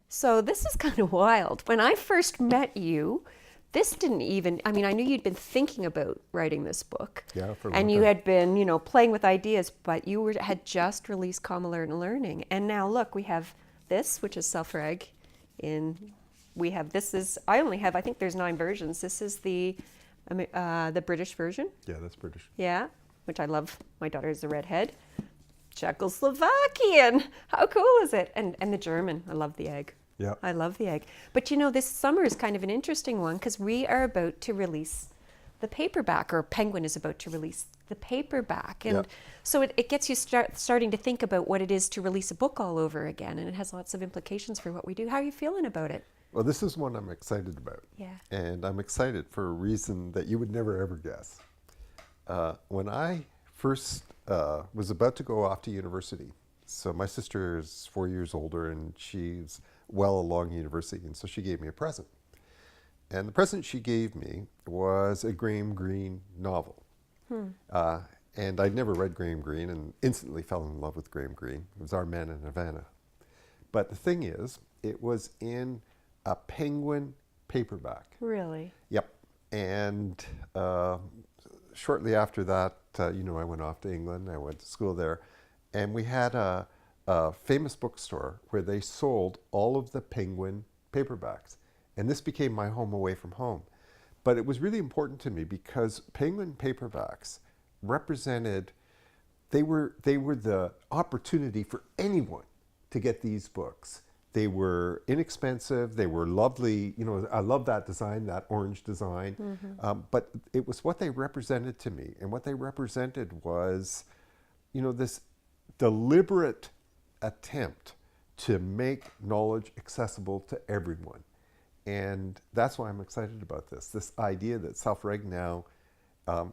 So this is kind of wild. When I first met you, this didn't even, I mean, I knew you'd been thinking about writing this book. Yeah, for a long And you time. had been, playing with ideas, but had just released Common Learning. And now look, we have this, which is Self-Reg. I only have, I think there's 9 versions. This is the British version. Yeah, that's British. Yeah, which I love. My daughter is a redhead. Czechoslovakian. How cool is it? And the German. I love the egg. Yeah. I love the egg. But this summer is kind of an interesting one because we are about to release the paperback, or Penguin is about to release the paperback. And so it gets you starting to think about what it is to release a book all over again. And it has lots of implications for what we do. How are you feeling about it? Well, this is one I'm excited about. Yeah. And I'm excited for a reason that you would never ever guess. When I first was about to go off to university, so my sister is 4 years older and she's well along university, and so she gave me a present. And the present she gave me was a Graham Greene novel. And I'd never read Graham Greene and instantly fell in love with Graham Greene. It was Our Man in Havana. But the thing is, it was in a Penguin paperback. Really? Yep. And shortly after that, I went off to England. I went to school there. And we had a famous bookstore where they sold all of the Penguin paperbacks. And this became my home away from home. But it was really important to me because Penguin paperbacks represented, they were the opportunity for anyone to get these books. They were inexpensive, they were lovely, I love that design, that orange design, but it was what they represented to me. And what they represented was, this deliberate attempt to make knowledge accessible to everyone. And that's why I'm excited about this idea that Self-Reg now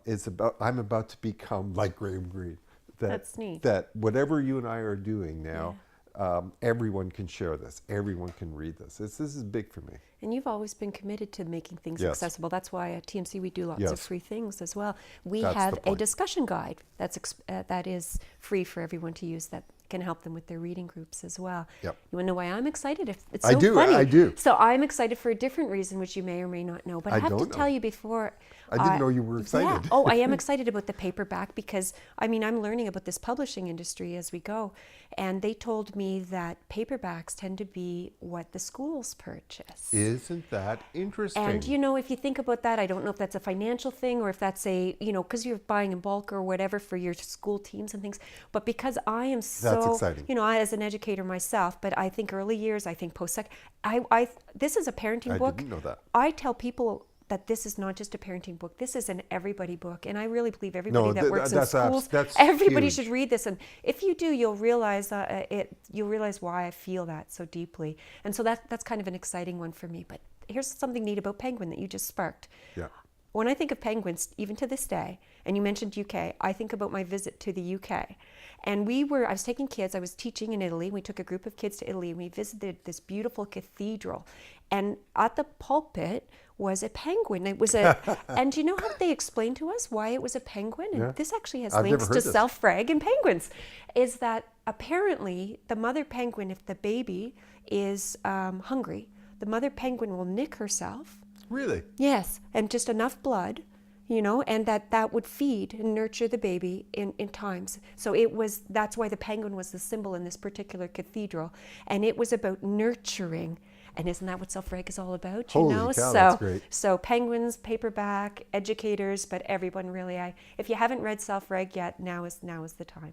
is about, I'm about to become like Graham Greene. That's neat. That whatever you and I are doing now, everyone can share this. Everyone can read this. This is big for me. And you've always been committed to making things Yes. accessible. That's why at TMC we do lots Yes. of free things as well. We That's have the a point. discussion guide that is free for everyone to use that can help them with their reading groups as well. Yep. You want to know why I'm excited? It's I so do, funny. I do. So I'm excited for a different reason, which you may or may not know. But I have to don't know. tell you before. I didn't know you were excited. Yeah. Oh, I am excited about the paperback because, I'm learning about this publishing industry as we go. And they told me that paperbacks tend to be what the schools purchase. Isn't that interesting? And if you think about that, I don't know if that's a financial thing or if that's because you're buying in bulk or whatever for your school teams and things. But because I am That's exciting. as an educator myself, but I think early years, I think post-sec, this is a parenting book. I didn't know that. I tell people that this is not just a parenting book. This is an everybody book. And I really believe everybody that works in schools, that's everybody huge. should read this. And if you do, you'll realize you'll realize why I feel that so deeply. And so that's kind of an exciting one for me. But here's something neat about Penguin that you just sparked. Yeah. When I think of penguins, even to this day, and you mentioned UK, I think about my visit to the UK. And I was taking kids, I was teaching in Italy. We took a group of kids to Italy and we visited this beautiful cathedral. And at the pulpit was a penguin. It was and do you know how they explained to us why it was a penguin? And Yeah. this actually has I've links never to heard this. Self-Reg and penguins. Is that apparently the mother penguin, if the baby is hungry, the mother penguin will nick herself. Really? Yes, and just enough blood, and that would feed and nurture the baby in times. So that's why the penguin was the symbol in this particular cathedral. And it was about nurturing. And isn't that what Self-Reg is all about? Holy cow, that's great. So penguins, paperback, educators, but everyone really. If you haven't read Self-Reg yet, now is the time.